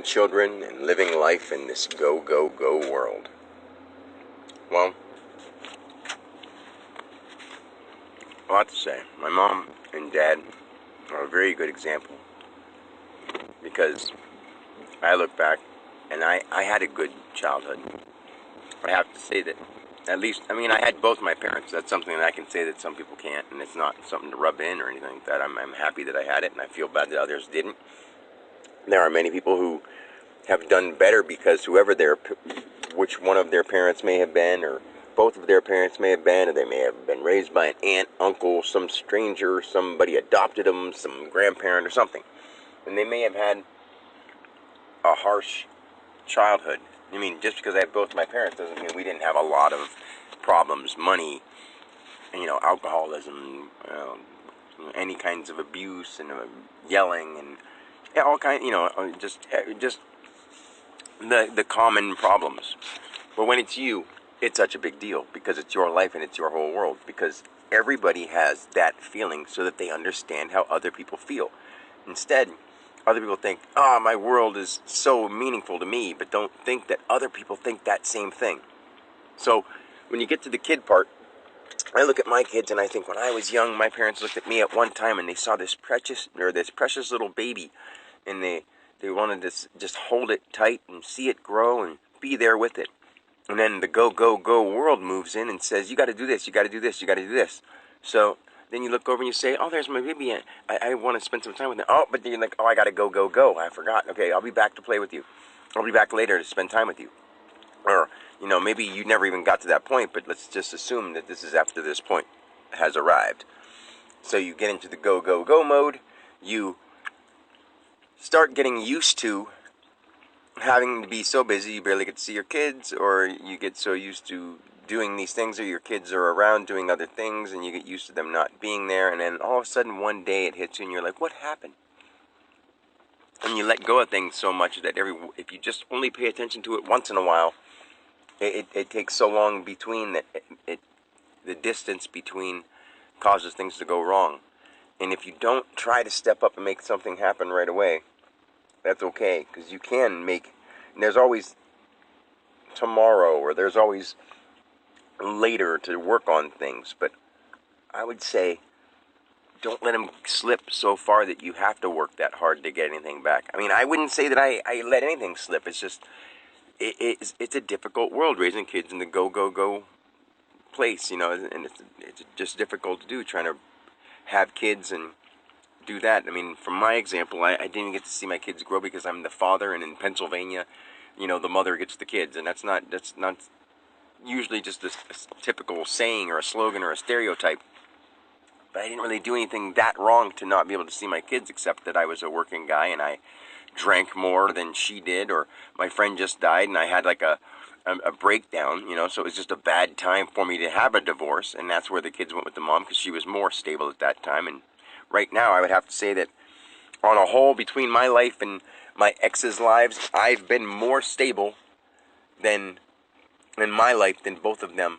raising children and living life in this go, go, go world. Well, a lot to say. My mom and dad are a very good example, because I look back and I had a good childhood. I have to say that, at least, I had both my parents. That's something that I can say that some people can't, and it's not something to rub in or anything like that. I'm happy that I had it, and I feel bad that others didn't. There are many people who have done better because which one of their parents may have been, or both of their parents may have been, or they may have been raised by an aunt, uncle, some stranger, somebody adopted them, some grandparent or something. And they may have had a harsh childhood. Just because I have both my parents doesn't mean we didn't have a lot of problems, money, alcoholism, any kinds of abuse and yelling and all kinds, just the common problems. But when it's you, it's such a big deal because it's your life and it's your whole world. Because everybody has that feeling so that they understand how other people feel. Instead, other people think, my world is so meaningful to me, but don't think that other people think that same thing. So when you get to the kid part, I look at my kids and I think, when I was young, my parents looked at me at one time and they saw this precious little baby, and they wanted to just hold it tight and see it grow and be there with it. And then the go, go, go world moves in and says, you got to do this, you got to do this, you got to do this. So then you look over and you say, there's my baby. I want to spend some time with him. But then you're like, I got to go, go, go. I forgot. Okay, I'll be back to play with you. I'll be back later to spend time with you. Or, maybe you never even got to that point, but let's just assume that this is after this point has arrived. So you get into the go, go, go mode. You start getting used to having to be so busy you barely get to see your kids, or you get so used to doing these things, or your kids are around doing other things and you get used to them not being there, and then all of a sudden one day it hits you and you're like, what happened? And you let go of things so much that if you just only pay attention to it once in a while, it takes so long between that the distance between causes things to go wrong. And if you don't try to step up and make something happen right away, that's okay, because you can and there's always tomorrow, or there's always later to work on things. But I would say, don't let them slip so far that you have to work that hard to get anything back. I wouldn't say that I let anything slip. It's just, it's a difficult world, raising kids in the go, go, go place, and it's just difficult to do, trying to have kids and do that. From my example, I didn't get to see my kids grow because I'm the father, and in Pennsylvania, the mother gets the kids, and that's not usually just a typical saying or a slogan or a stereotype. But I didn't really do anything that wrong to not be able to see my kids, except that I was a working guy and I drank more than she did, or my friend just died and I had like a breakdown, so it was just a bad time for me to have a divorce, and that's where the kids went with the mom because she was more stable at that time. And right now I would have to say that on a whole, between my life and my ex's lives, I've been more stable in my life than both of them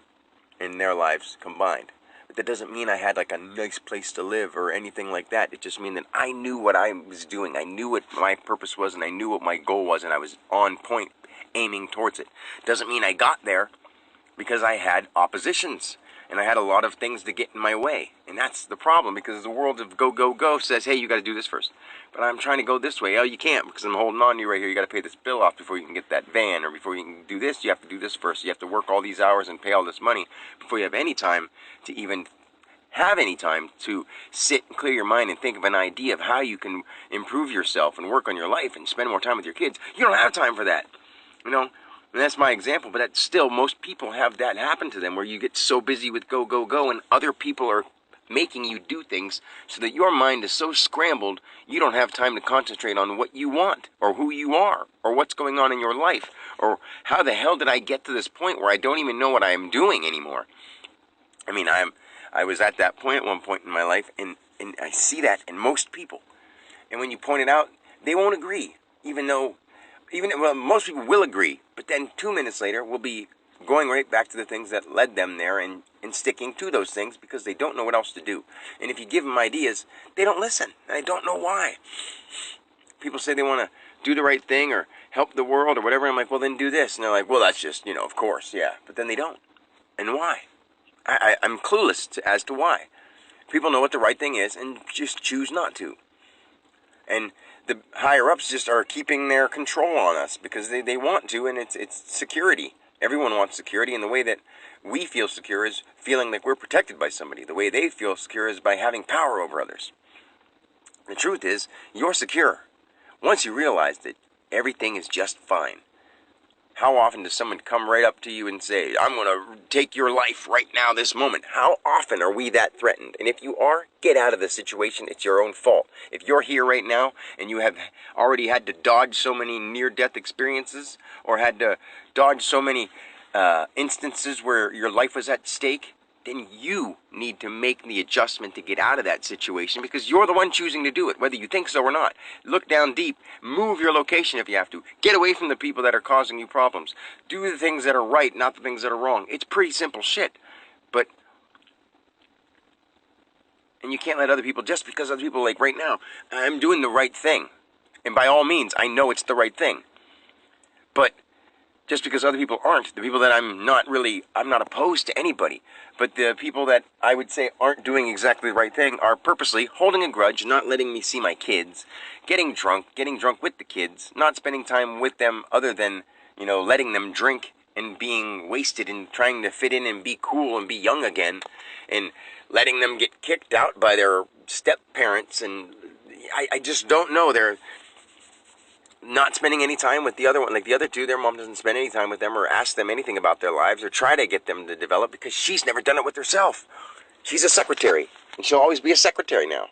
in their lives combined. But that doesn't mean I had like a nice place to live or anything like that. It just means that I knew what I was doing. I knew what my purpose was, and I knew what my goal was, and I was on point aiming towards it. Doesn't mean I got there, because I had oppositions and I had a lot of things to get in my way. And that's the problem, because the world of go, go, go says, hey, you got to do this first. But I'm trying to go this way. Oh, you can't, because I'm holding on to you right here. You got to pay this bill off before you can get that van, or before you can do this, you have to do this first. You have to work all these hours and pay all this money before you have any time to even have any time to sit and clear your mind and think of an idea of how you can improve yourself and work on your life and spend more time with your kids. You don't have time for that, And that's my example, but that's still, most people have that happen to them, where you get so busy with go, go, go, and other people are making you do things so that your mind is so scrambled, you don't have time to concentrate on what you want, or who you are, or what's going on in your life, or how the hell did I get to this point where I don't even know what I am doing anymore. I was at that point at one point in my life, and I see that in most people. And when you point it out, they won't agree, most people will agree, but then 2 minutes later, we'll be going right back to the things that led them there, and sticking to those things because they don't know what else to do. And if you give them ideas, they don't listen, and I don't know why. People say they want to do the right thing or help the world or whatever. I'm like, well, then do this. And they're like, well, that's just, of course, yeah. But then they don't. And why? I'm clueless as to why. People know what the right thing is and just choose not to. And the higher-ups just are keeping their control on us because they want to, and it's security. Everyone wants security, and the way that we feel secure is feeling like we're protected by somebody. The way they feel secure is by having power over others. The truth is, you're secure. Once you realize that everything is just fine. How often does someone come right up to you and say, I'm going to take your life right now, this moment? How often are we that threatened? And if you are, get out of the situation. It's your own fault. If you're here right now and you have already had to dodge so many near-death experiences or had to dodge so many instances where your life was at stake, then you need to make the adjustment to get out of that situation because you're the one choosing to do it, whether you think so or not. Look down deep. Move your location if you have to. Get away from the people that are causing you problems. Do the things that are right, not the things that are wrong. It's pretty simple shit. And you can't let other people, just because other people, like right now, I'm doing the right thing. And by all means, I know it's the right thing. But just because other people aren't, the people that I'm not opposed to anybody, but the people that I would say aren't doing exactly the right thing are purposely holding a grudge, not letting me see my kids, getting drunk with the kids, not spending time with them other than, letting them drink and being wasted and trying to fit in and be cool and be young again, and letting them get kicked out by their step-parents, and I just don't know. They're not spending any time with the other one. Like the other two, their mom doesn't spend any time with them or ask them anything about their lives or try to get them to develop because she's never done it with herself. She's a secretary, and she'll always be a secretary now.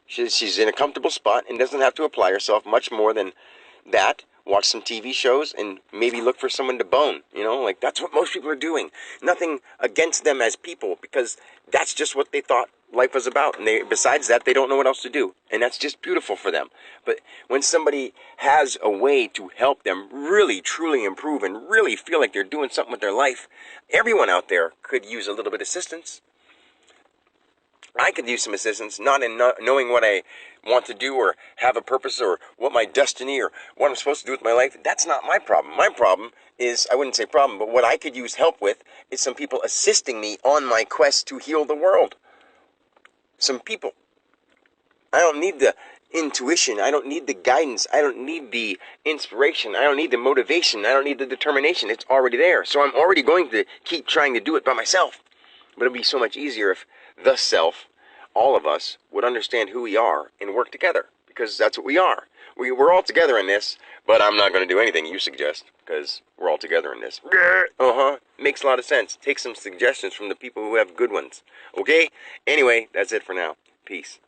She's in a comfortable spot and doesn't have to apply herself much more than that. Watch some TV shows and maybe look for someone to bone. Like that's what most people are doing. Nothing against them as people because that's just what they thought life was about. And besides that, they don't know what else to do. And that's just beautiful for them. But when somebody has a way to help them really, truly improve and really feel like they're doing something with their life, everyone out there could use a little bit of assistance. I could use some assistance, not in knowing what I want to do or have a purpose or what my destiny or what I'm supposed to do with my life. That's not my problem. My problem is, I wouldn't say problem, but what I could use help with is some people assisting me on my quest to heal the world. Some people. I don't need the intuition. I don't need the guidance. I don't need the inspiration. I don't need the motivation. I don't need the determination. It's already there. So I'm already going to keep trying to do it by myself. But it'd be so much easier if the self, all of us, would understand who we are and work together. Because that's what we are. We're all together in this, but I'm not going to do anything you suggest. Because we're all together in this. Makes a lot of sense. Take some suggestions from the people who have good ones. Okay? Anyway, that's it for now. Peace.